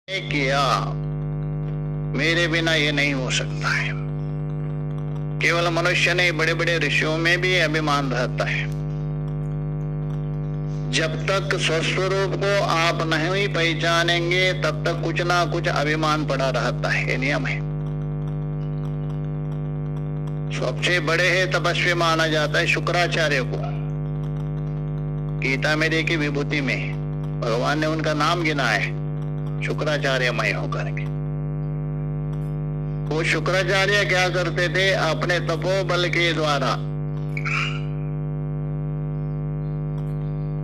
किया, मेरे बिना ये नहीं हो सकता है। केवल मनुष्य नहीं, बड़े बड़े ऋषियों में भी अभिमान रहता है। जब तक स्वस्वरूप को आप नहीं पहचानेंगे तब तक कुछ ना कुछ अभिमान पड़ा रहता है, ये नियम है। सबसे बड़े है तपस्वी माना जाता है शुक्राचार्य को। गीता में देखिए विभूति में भगवान ने उनका नाम गिना है, शुक्राचार्य मय होकर के। वो शुक्राचार्य क्या करते थे? अपने तपोबल के द्वारा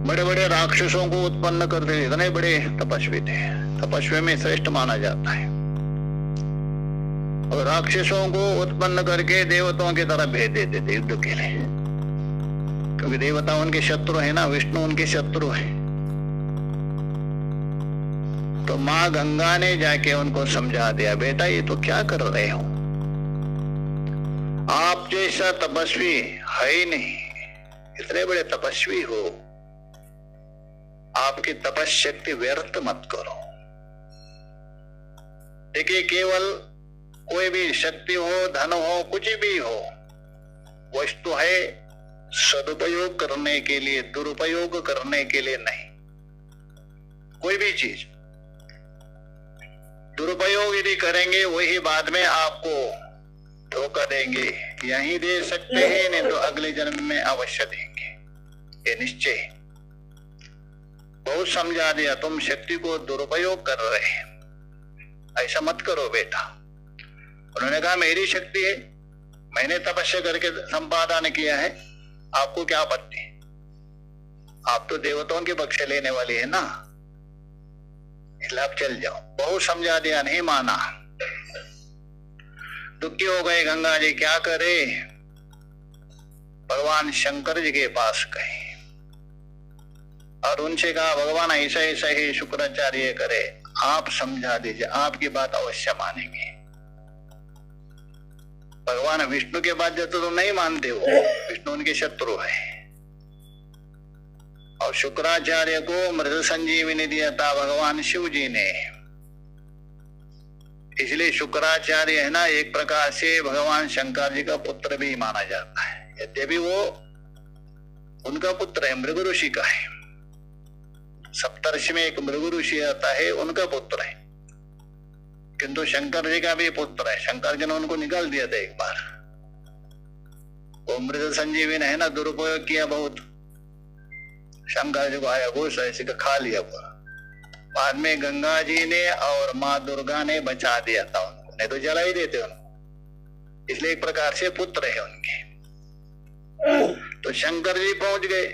बड़े बड़े राक्षसों को उत्पन्न करते थे। इतने बड़े तपस्वी थे, तपस्वी में श्रेष्ठ माना जाता है। और राक्षसों को उत्पन्न करके देवताओं की तरफ भेज देते थे युद्ध के लिए, क्योंकि देवता उनके शत्रु है ना, विष्णु उनके शत्रु है। तो माँ गंगा ने जाके उनको समझा दिया, बेटा ये तो क्या कर रहे हो, आप जैसा तपस्वी है ही नहीं, इतने बड़े तपस्वी हो, आपकी तपस्शक्ति व्यर्थ मत करो। देखिए केवल कोई भी शक्ति हो, धन हो, कुछ भी हो, वस्तु है सदुपयोग करने के लिए, दुरुपयोग करने के लिए नहीं। कोई भी चीज दुरुपयोग यदि करेंगे वही बाद में आपको धोखा देंगे। यहीं दे सकते हैं, नहीं तो अगले जन्म में अवश्य देंगे, ये निश्चय। बहुत समझा दिया, तुम शक्ति को दुरुपयोग कर रहे हैं, ऐसा मत करो बेटा। उन्होंने कहा मेरी शक्ति है, मैंने तपस्या करके संपादन किया है, आपको क्या आपत्ति? आप तो देवताओं के पक्ष लेने वाली है ना, इसलिए आप चल जाओ। बहुत समझा दिया, नहीं माना। दुखी हो गए गंगा जी, क्या करे? भगवान शंकर जी के पास गए और उनसे कहा भगवान ऐसा ऐसा ही शुक्राचार्य करे, आप समझा दीजिए, आपकी बात अवश्य मानेंगे। भगवान विष्णु के बात जो तुम नहीं मानते हो, विष्णु उनके शत्रु है। और शुक्राचार्य को मृत संजीवनी दिया था भगवान शिव जी ने, इसलिए शुक्राचार्य है ना एक प्रकार से भगवान शंकर जी का पुत्र भी माना जाता है। यद्यपि वो उनका पुत्र है, मृग ऋषि का है। सप्तर्षि में एक मृग ऋषि आता है, उनका पुत्र है, किंतु शंकर जी का भी पुत्र है। शंकर जी ने उनको निकाल दिया था एक बार। वो मृत संजीवनी है ना, दुरुपयोग किया बहुत, शंकर जी को आया गुस्सा, इसी का खा लिया पूरा। बाद में गंगा जी ने और माँ दुर्गा ने बचा दिया था उनको, नहीं तो जला ही देते उनको। इसलिए एक प्रकार से पुत्र है उनके। तो शंकर जी पहुंच गए,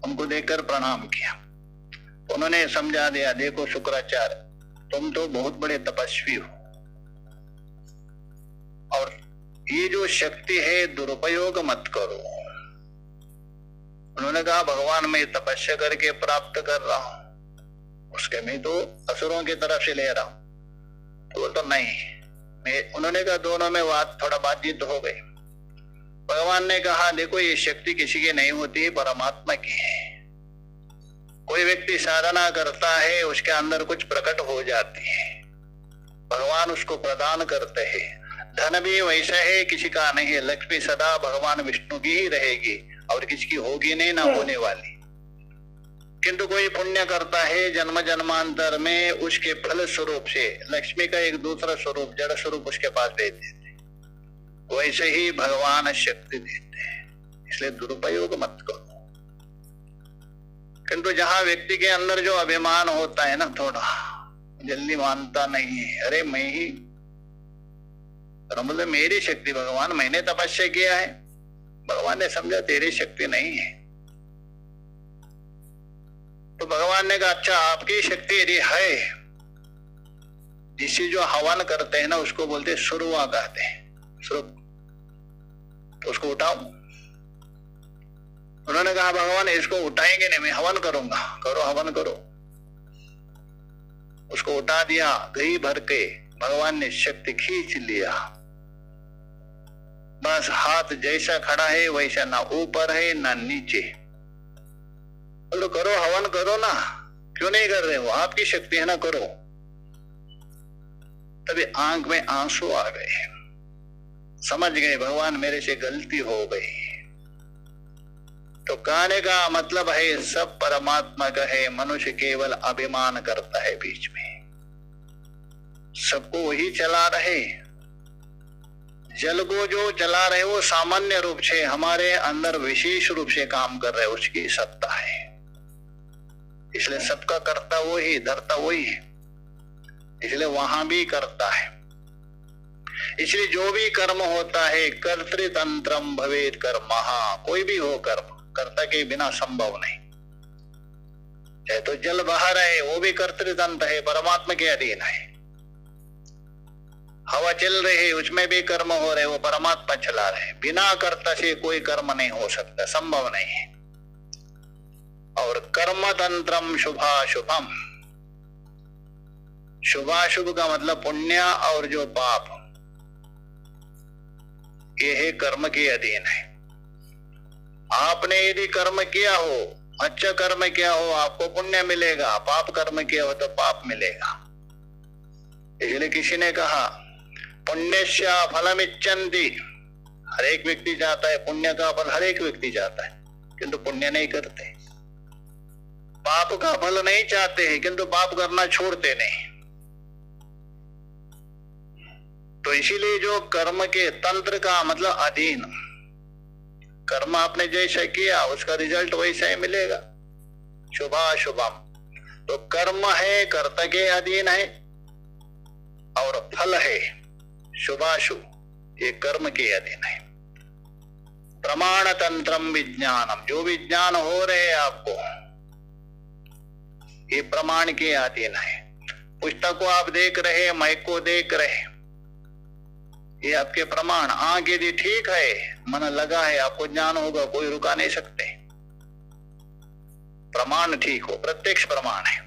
उनको देखकर प्रणाम किया। उन्होंने समझा दिया, देखो शुक्राचार्य तुम तो बहुत बड़े तपस्वी हो, और ये जो शक्ति है दुरुपयोग मत करो। उन्होंने कहा भगवान मैं तपस्या करके प्राप्त कर रहा हूं, उसके मैं तो असुरों की तरफ से ले रहा हूं। तो वो तो नहीं, उन्होंने कहा दोनों में थोड़ा बातचीत हो गई। भगवान ने कहा देखो ये शक्ति किसी की नहीं होती, परमात्मा की है। कोई व्यक्ति साधना करता है, उसके अंदर कुछ प्रकट हो जाती है, भगवान उसको प्रदान करते हैं। धन भी वैसा है, किसी का नहीं है। लक्ष्मी सदा भगवान विष्णु की ही रहेगी और किसकी होगी नहीं, ना होने वाली। किंतु कोई पुण्य करता है जन्म जन्मांतर में, उसके फल स्वरूप से लक्ष्मी का एक दूसरा स्वरूप, जड़ स्वरूप उसके पास भेज देते, वैसे ही भगवान शक्ति देते हैं। इसलिए दुरुपयोग मत करो। किंतु जहां व्यक्ति के अंदर जो अभिमान होता है ना, थोड़ा जल्दी मानता नहीं है, अरे मैं ही मतलब मेरी शक्ति, भगवान मैंने तपस्या किया है, भगवान ने समझा तेरी शक्ति नहीं है। तो भगवान ने कहा अच्छा आपकी शक्ति यदि है, जिसे जो हवन करते हैं ना उसको बोलते सुरवा कहते हैं, सुरव, तो उसको उठाओ। उन्होंने कहा भगवान इसको उठाएंगे नहीं, मैं हवन करूंगा। करो हवन करो। उसको उठा दिया, घी भर के भगवान ने शक्ति खींच लिया। बस हाथ जैसा खड़ा है वैसा, ना ऊपर है ना नीचे। बोलो करो हवन करो ना, क्यों नहीं कर रहे हो, आपकी शक्ति है ना, करो। तभी आंख में आंसू आ गए, समझ गए भगवान मेरे से गलती हो गई। तो कहने का मतलब है सब परमात्मा का है, मनुष्य केवल अभिमान करता है बीच में, सबको वही चला रहे। जल को जो चला रहे वो सामान्य रूप से हमारे अंदर विशेष रूप से काम कर रहे, उसकी सत्ता है, इसलिए सबका करता वही, धरता वही है, इसलिए वहां भी करता है। इसलिए जो भी कर्म होता है कर्तृतंत्रम भवेत कर्मः, कोई भी हो कर्म कर्ता के बिना संभव नहीं। चाहे तो जल बह रहे वो भी कर्तृतंत्र है, परमात्मा के अधीन है। हवा चल रही है उसमें भी कर्म हो रहे, वो परमात्मा चला रहे। बिना कर्ता से कोई कर्म नहीं हो सकता, संभव नहीं है। और कर्म तंत्रम शुभाशुभम, शुभाशुभ का मतलब पुण्य और जो पाप, ये है कर्म के अधीन है। आपने यदि कर्म किया हो, अच्छा कर्म किया हो, आपको पुण्य मिलेगा, पाप कर्म किया हो तो पाप मिलेगा। इसलिए किसी ने कहा पुण्यस्य फलमिच्छन्ति, हर एक व्यक्ति चाहता है पुण्य का फल, हर एक व्यक्ति चाहता है, किंतु पुण्य नहीं करते। पाप का फल नहीं चाहते हैं किंतु पाप करना छोड़ते नहीं। तो इसीलिए जो कर्म के तंत्र का मतलब अधीन, कर्म आपने जैसा किया उसका रिजल्ट वैसा ही मिलेगा, शुभाशुभम। तो कर्म है कर्ता के अधीन है और फल है शुभाशुभ, ये कर्म के अधीन है। प्रमाण तंत्रम विज्ञानम, जो विज्ञान हो रहे हैं आपको ये प्रमाण के अधीन है। पुस्तक को आप देख रहे, माइक को देख रहे, ये आपके प्रमाण। आंख यदि ठीक है, मन लगा है, आपको ज्ञान होगा, कोई रुका नहीं सकते। प्रमाण ठीक हो, प्रत्यक्ष प्रमाण है।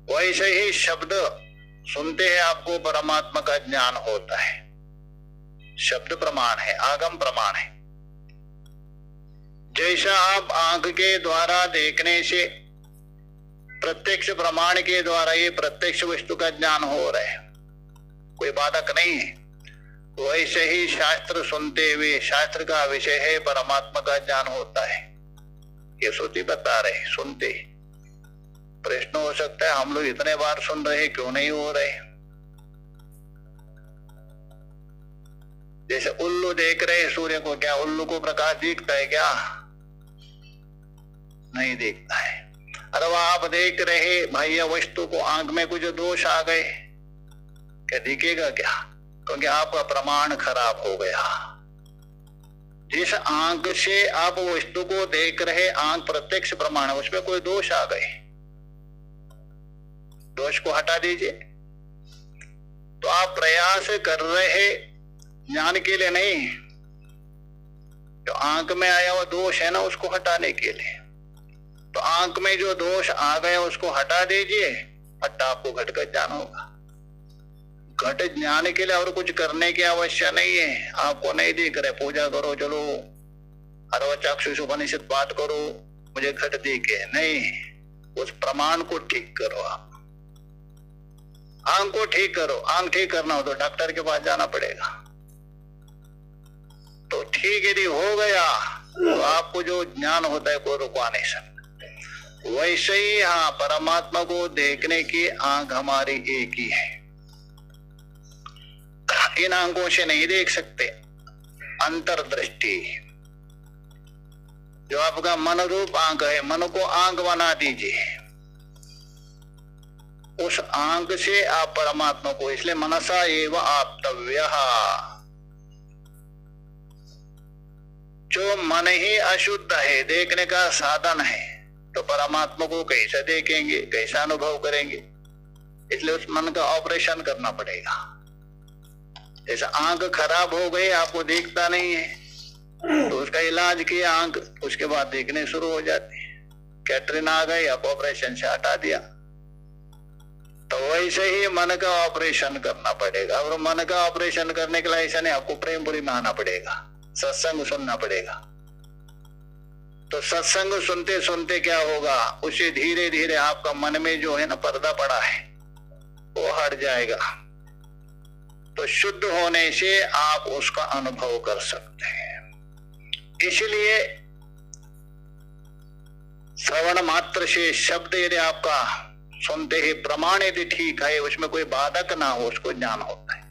वैसे ही शब्द सुनते हैं, आपको परमात्मा का ज्ञान होता है, शब्द प्रमाण है, आगम प्रमाण है। जैसा आप आंख के द्वारा देखने से प्रत्यक्ष प्रमाण के द्वारा ये प्रत्यक्ष वस्तु का ज्ञान हो रहा है, कोई बाधक नहीं है। वैसे ही शास्त्र सुनते हुए शास्त्र का विषय है परमात्मा का ज्ञान होता है, ये श्रुति बता रहे। सुनते प्रश्न हो सकता है हम लोग इतने बार सुन रहे क्यों नहीं हो रहे। जैसे उल्लू देख रहे सूर्य को, क्या उल्लू को प्रकाश दिखता है क्या? नहीं दिखता है। अरे वह आप देख रहे भैया वस्तु को, आंख में कुछ दोष आ गए, क्या दिखेगा क्या? क्योंकि आपका प्रमाण खराब हो गया। जिस आंख से आप वस्तु को देख रहे, आंख प्रत्यक्ष प्रमाण है, उसमें कोई दोष आ गए, दोष को हटा दीजिए। तो आप प्रयास कर रहे ज्ञान के लिए नहीं, जो आंख में आया हुआ दोष है ना उसको हटाने के लिए। तो आंख में जो दोष आ गया उसको हटा दीजिए, हटा आपको घट का ज्ञान होगा। घट ज्ञान के लिए और कुछ करने की आवश्यक नहीं है। आपको नहीं दिख रहे, पूजा करो, चलो अरवचाक्षुषोपनिषद बात करो, मुझे घट दिखे नहीं, उस प्रमाण को ठीक करो। आप आंख को ठीक करो, आंख ठीक करना हो तो डॉक्टर के पास जाना पड़ेगा। तो ठीक यदि हो गया तो आपको जो ज्ञान होता है कोई रुकवा नहीं सकता। वैसे ही हाँ, परमात्मा को देखने की आंख हमारी एक ही है, इन आंखों से नहीं देख सकते। अंतर्दृष्टि जो आपका मन रूप आंख है, मन को आंख बना दीजिए, उस आंख से आप परमात्मा को, इसलिए मनसा एव आप्तव्यः। जो मन ही अशुद्ध है, देखने का साधन है, तो परमात्मा को कैसे देखेंगे, कैसा अनुभव करेंगे? इसलिए उस मन का ऑपरेशन करना पड़ेगा। जैसे आंख खराब हो गई, आपको दिखता नहीं है, तो उसका इलाज किया आंख, उसके बाद देखने शुरू हो जाती है। कैटरीन आ गई, आप ऑपरेशन से हटा दिया। तो वैसे ही मन का ऑपरेशन करना पड़ेगा। और मन का ऑपरेशन करने के लिए ऐसा नहीं, आपको प्रेमपुरी में आना पड़ेगा, सत्संग सुनना पड़ेगा। तो सत्संग सुनते सुनते क्या होगा, उसे धीरे धीरे आपका मन में जो है ना पर्दा पड़ा है, वो हट जाएगा। तो शुद्ध होने से आप उसका अनुभव कर सकते हैं। इसलिए श्रवण मात्र से शब्द यदि आपका सुनते ही प्रमाण यदि ठीक है, उसमें कोई बाधक ना हो, उसको ज्ञान होता है।